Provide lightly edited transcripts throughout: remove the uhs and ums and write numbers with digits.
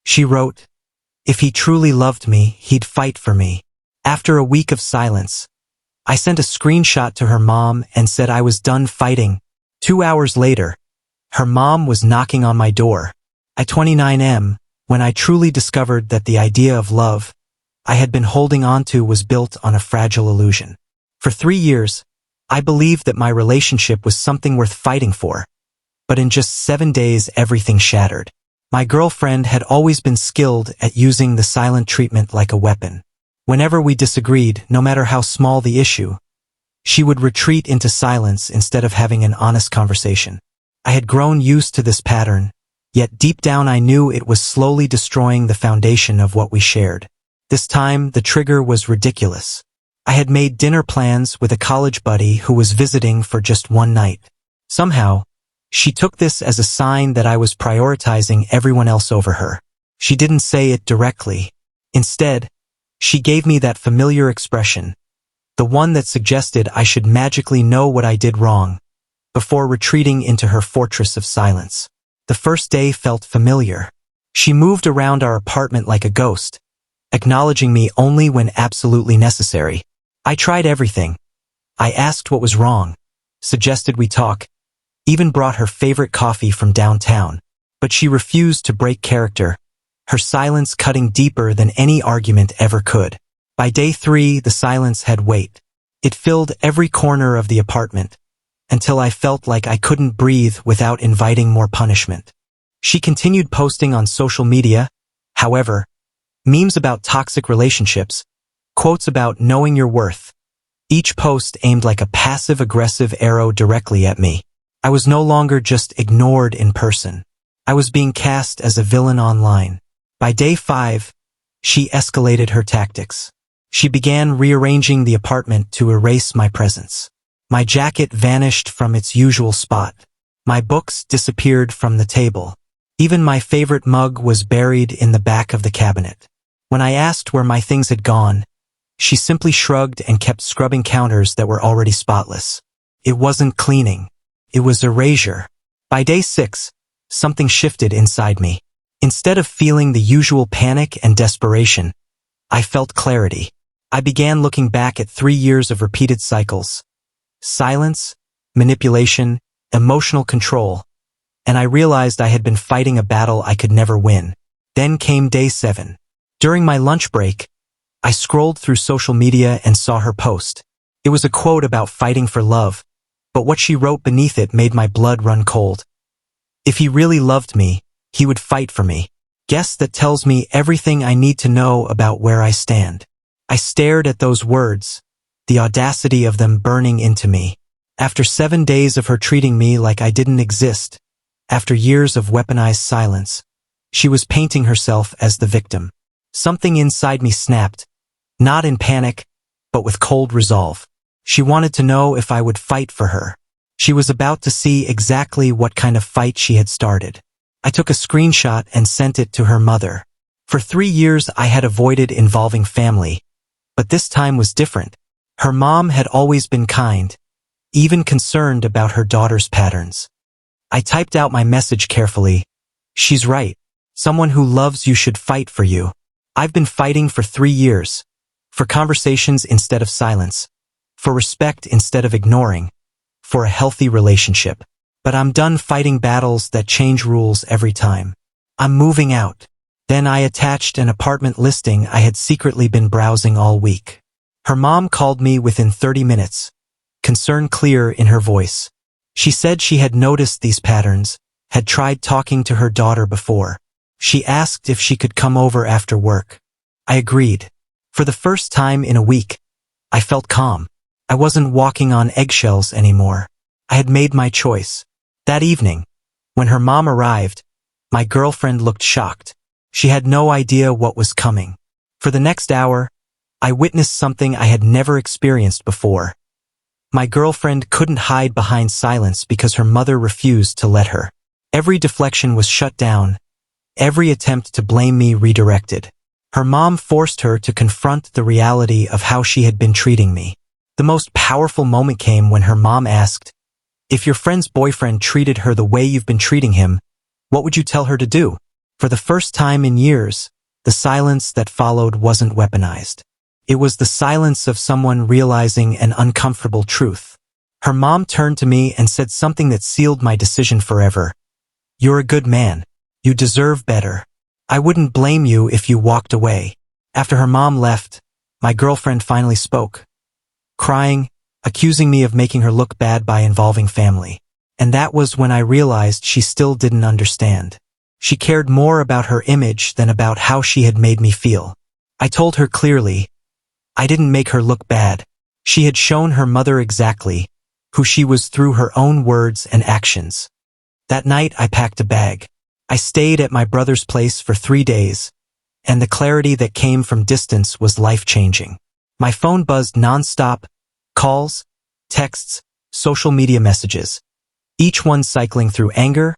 She wrote, "If he truly loved me, he'd fight for me." After a week of silence, I sent a screenshot to her mom and said I was done fighting. 2 hours later, her mom was knocking on my door. At 29 when I truly discovered that the idea of love I had been holding on to was built on a fragile illusion. For 3 years, I believed that my relationship was something worth fighting for. But in just 7 days, everything shattered. My girlfriend had always been skilled at using the silent treatment like a weapon. Whenever we disagreed, no matter how small the issue, she would retreat into silence instead of having an honest conversation. I had grown used to this pattern, yet deep down I knew it was slowly destroying the foundation of what we shared. This time, the trigger was ridiculous. I had made dinner plans with a college buddy who was visiting for just one night. Somehow, she took this as a sign that I was prioritizing everyone else over her. She didn't say it directly. Instead, she gave me that familiar expression, the one that suggested I should magically know what I did wrong, before retreating into her fortress of silence. The first day felt familiar. She moved around our apartment like a ghost, acknowledging me only when absolutely necessary. I tried everything. I asked what was wrong, suggested we talk, even brought her favorite coffee from downtown. But she refused to break character, her silence cutting deeper than any argument ever could. By day 3, the silence had weight. It filled every corner of the apartment, until I felt like I couldn't breathe without inviting more punishment. She continued posting on social media, however, memes about toxic relationships, quotes about knowing your worth. Each post aimed like a passive-aggressive arrow directly at me. I was no longer just ignored in person. I was being cast as a villain online. By day 5, she escalated her tactics. She began rearranging the apartment to erase my presence. My jacket vanished from its usual spot. My books disappeared from the table. Even my favorite mug was buried in the back of the cabinet. When I asked where my things had gone, she simply shrugged and kept scrubbing counters that were already spotless. It wasn't cleaning. It was erasure. By day 6, something shifted inside me. Instead of feeling the usual panic and desperation, I felt clarity. I began looking back at 3 years of repeated cycles. Silence, manipulation, emotional control, and I realized I had been fighting a battle I could never win. Then came day 7. During my lunch break, I scrolled through social media and saw her post. It was a quote about fighting for love, but what she wrote beneath it made my blood run cold. If he really loved me, he would fight for me. Guess that tells me everything I need to know about where I stand. I stared at those words, the audacity of them burning into me. After 7 days of her treating me like I didn't exist, after years of weaponized silence, she was painting herself as the victim. Something inside me snapped, not in panic, but with cold resolve. She wanted to know if I would fight for her. She was about to see exactly what kind of fight she had started. I took a screenshot and sent it to her mother. For 3 years I had avoided involving family, but this time was different. Her mom had always been kind, even concerned about her daughter's patterns. I typed out my message carefully. She's right. Someone who loves you should fight for you. I've been fighting for 3 years. For conversations instead of silence. For respect instead of ignoring. For a healthy relationship. But I'm done fighting battles that change rules every time. I'm moving out. Then I attached an apartment listing I had secretly been browsing all week. Her mom called me within 30 minutes, concern clear in her voice. She said she had noticed these patterns, had tried talking to her daughter before. She asked if she could come over after work. I agreed. For the first time in a week, I felt calm. I wasn't walking on eggshells anymore. I had made my choice. That evening, when her mom arrived, my girlfriend looked shocked. She had no idea what was coming. For the next hour, I witnessed something I had never experienced before. My girlfriend couldn't hide behind silence because her mother refused to let her. Every deflection was shut down. Every attempt to blame me redirected. Her mom forced her to confront the reality of how she had been treating me. The most powerful moment came when her mom asked, "If your friend's boyfriend treated her the way you've been treating him, what would you tell her to do?" For the first time in years, the silence that followed wasn't weaponized. It was the silence of someone realizing an uncomfortable truth. Her mom turned to me and said something that sealed my decision forever. "You're a good man. You deserve better. I wouldn't blame you if you walked away." After her mom left, my girlfriend finally spoke, crying, accusing me of making her look bad by involving family. And that was when I realized she still didn't understand. She cared more about her image than about how she had made me feel. I told her clearly, I didn't make her look bad. She had shown her mother exactly who she was through her own words and actions. That night I packed a bag. I stayed at my brother's place for 3 days, and the clarity that came from distance was life-changing. My phone buzzed non-stop, calls, texts, social media messages, each one cycling through anger,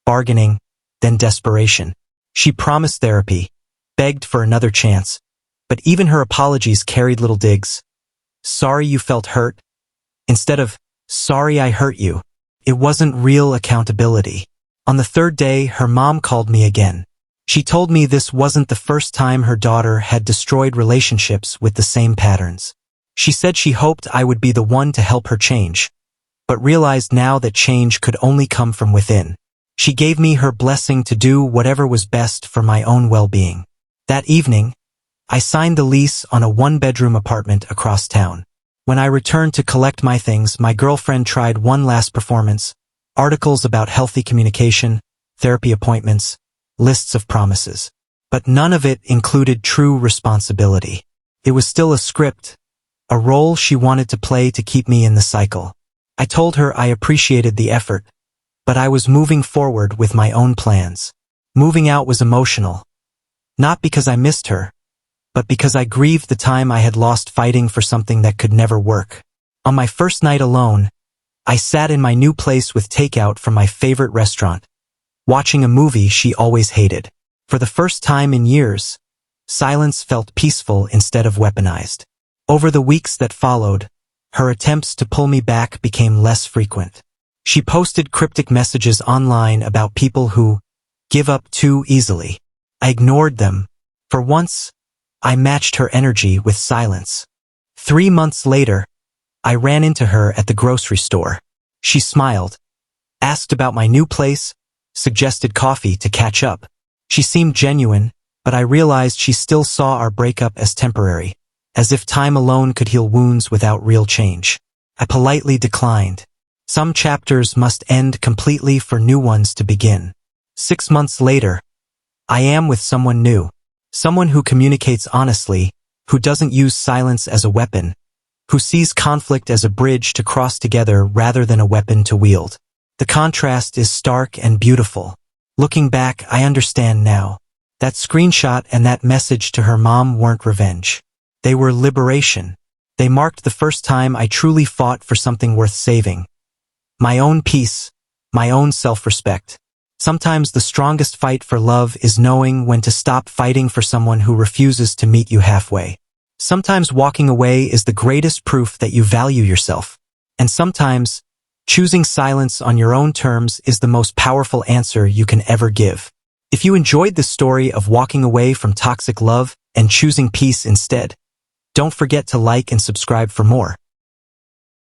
bargaining, then desperation. She promised therapy, begged for another chance, but even her apologies carried little digs. "Sorry you felt hurt," instead of "sorry I hurt you." It wasn't real accountability. On the 3rd day, her mom called me again. She told me this wasn't the first time her daughter had destroyed relationships with the same patterns. She said she hoped I would be the one to help her change, but realized now that change could only come from within. She gave me her blessing to do whatever was best for my own well-being. That evening, I signed the lease on a 1-bedroom apartment across town. When I returned to collect my things, my girlfriend tried one last performance: articles about healthy communication, therapy appointments, lists of promises. But none of it included true responsibility. It was still a script, a role she wanted to play to keep me in the cycle. I told her I appreciated the effort, but I was moving forward with my own plans. Moving out was emotional, not because I missed her, but because I grieved the time I had lost fighting for something that could never work. On my first night alone, I sat in my new place with takeout from my favorite restaurant, watching a movie she always hated. For the first time in years, silence felt peaceful instead of weaponized. Over the weeks that followed, her attempts to pull me back became less frequent. She posted cryptic messages online about people who give up too easily. I ignored them. For once, I matched her energy with silence. 3 months later, I ran into her at the grocery store. She smiled, asked about my new place, suggested coffee to catch up. She seemed genuine, but I realized she still saw our breakup as temporary, as if time alone could heal wounds without real change. I politely declined. Some chapters must end completely for new ones to begin. 6 months later, I am with someone new. Someone who communicates honestly, who doesn't use silence as a weapon, who sees conflict as a bridge to cross together rather than a weapon to wield. The contrast is stark and beautiful. Looking back, I understand now. That screenshot and that message to her mom weren't revenge. They were liberation. They marked the first time I truly fought for something worth saving. My own peace, my own self-respect. Sometimes the strongest fight for love is knowing when to stop fighting for someone who refuses to meet you halfway. Sometimes walking away is the greatest proof that you value yourself. And sometimes, choosing silence on your own terms is the most powerful answer you can ever give. If you enjoyed this story of walking away from toxic love and choosing peace instead, don't forget to like and subscribe for more.